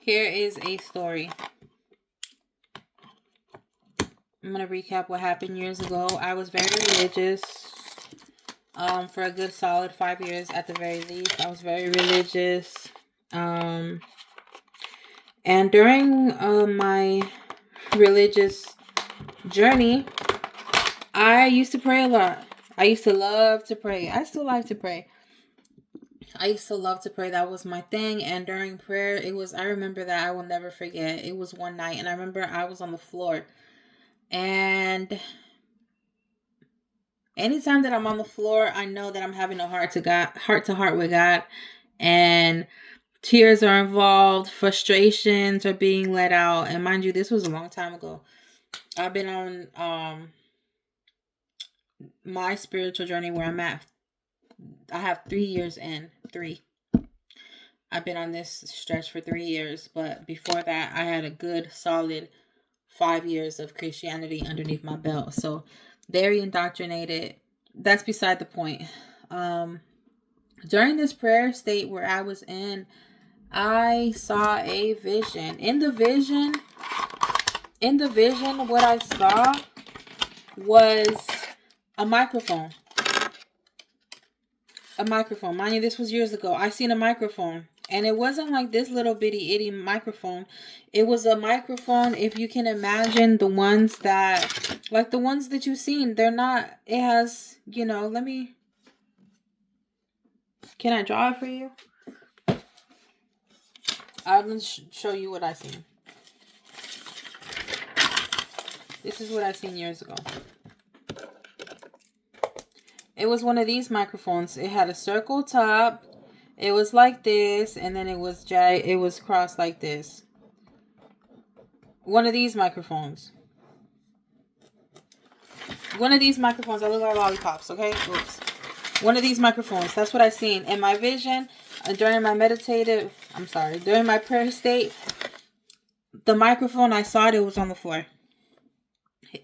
Here is a story. I'm going to recap what happened years ago. I was very religious. For a good solid 5 years at the very least. I was very religious. And during my religious journey, I used to pray a lot. I used to love to pray. I still like to pray. I used to love to pray. That was my thing. And during prayer, I remember that I will never forget. It was one night, and I remember I was on the floor. And anytime that I'm on the floor, I know that I'm having a heart to heart with God. And tears are involved, frustrations are being let out. And mind you, this was a long time ago. I've been on my spiritual journey where I'm at. I have 3 years in. 3. I've been on this stretch for 3 years, but before that, I had a good solid 5 years of Christianity underneath my belt. So very indoctrinated. That's beside the point. During this prayer state where I was in, I saw a vision. In the vision, what I saw was a microphone. A microphone. Mind you, this was years ago. I seen a microphone. And it wasn't like this little bitty itty microphone. It was a microphone, if you can imagine the ones that, like the ones that you've seen, they're not, it has, can I draw it for you? I'll show you what I seen. This is what I seen years ago. It was one of these microphones. It had a circle top. It was like this, and then it was crossed like this. One of these microphones. One of these microphones. I look like lollipops, okay? Oops. One of these microphones. That's what I seen. In my vision, during my prayer state, the microphone, I saw it was on the floor.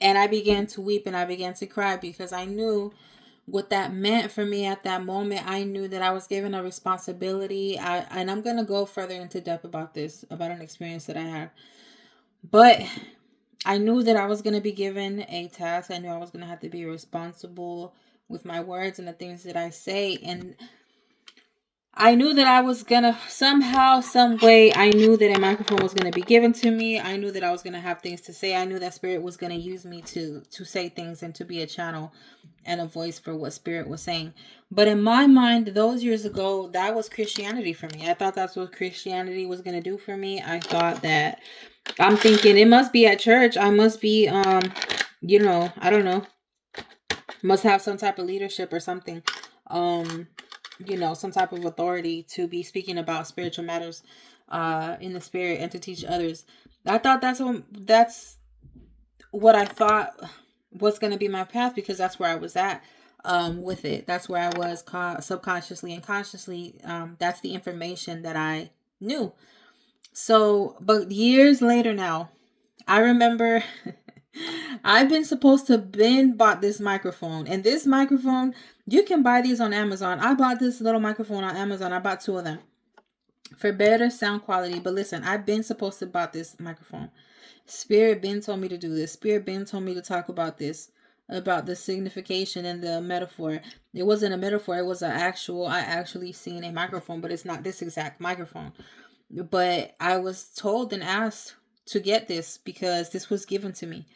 And I began to weep and I began to cry because I knew what that meant for me at that moment. I knew that I was given a responsibility. And I'm going to go further into depth about this, about an experience that I had. But I knew that I was going to be given a task. I knew I was going to have to be responsible with my words and the things that I say. And I knew that I was going to somehow, some way, I knew that a microphone was going to be given to me. I knew that I was going to have things to say. I knew that Spirit was going to use me to say things and to be a channel and a voice for what Spirit was saying. But in my mind, those years ago, that was Christianity for me. I thought that's what Christianity was going to do for me. I thought that, I'm thinking it must be at church. I must be, I don't know, must have some type of leadership or something. Some type of authority to be speaking about spiritual matters in the spirit and to teach others. I thought that's what I thought was going to be my path, because that's where I was at with it. That's where I was subconsciously and consciously. That's the information that I knew. So, but years later now, I remember I've been supposed to bought this microphone. And this microphone, you can buy these on Amazon. I bought this little microphone on Amazon. I bought 2 of them for better sound quality. But listen, I've been supposed to buy this microphone. Spirit been told me to do this. Spirit been told me to talk about this, about the signification and the metaphor. It wasn't a metaphor. It was I actually seen a microphone, but it's not this exact microphone. But I was told and asked to get this because this was given to me.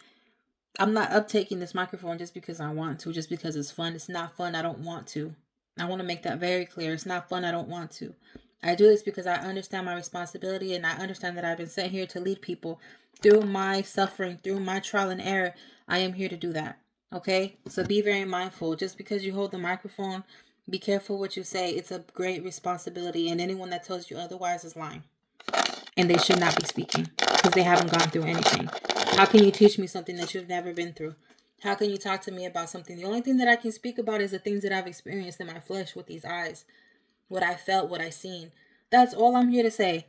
I'm not uptaking this microphone just because I want to, just because it's fun. It's not fun. I don't want to. I want to make that very clear. It's not fun. I don't want to. I do this because I understand my responsibility, and I understand that I've been sent here to lead people through my suffering, through my trial and error. I am here to do that. Okay? So be very mindful. Just because you hold the microphone, be careful what you say. It's a great responsibility, and anyone that tells you otherwise is lying. And they should not be speaking because they haven't gone through anything. How can you teach me something that you've never been through? How can you talk to me about something? The only thing that I can speak about is the things that I've experienced in my flesh with these eyes. What I felt, what I seen. That's all I'm here to say.